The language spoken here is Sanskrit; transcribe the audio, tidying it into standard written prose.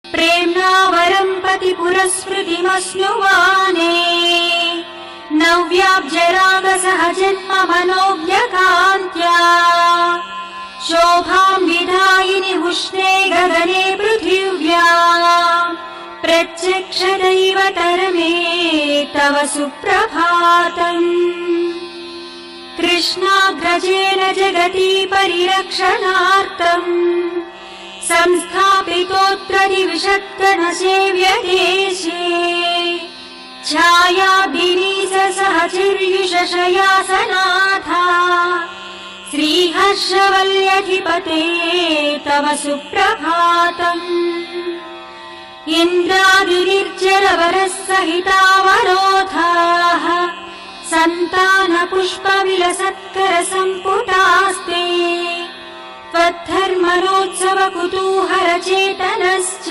प्रेम्णा वरम् पति पुरस्मृतिमश्नुवाने नव्याब्जरागसहजन्म मनोज्ञकान्त्या शोभाम् विधायिनि उष्णे गगने पृथिव्या प्रत्यक्षदैवतरमे तव सुप्रभातम्। कृष्णाग्रजेन जगति परिरक्षणार्थम् संस्थापितोऽत्र दिविषत्कनसेव्यदेशे छायाभिनीस सहचर्युषशयासनाथा श्रीहर्षवल्यधिपते तव सुप्रभातम्। इन्द्रादिनिर्जरवरः सहितावरोधाः सन्तानपुष्पविलसत्करसम्पुटास्ते त्वद्धर्मणोत्सव कुतूहलचेतनश्च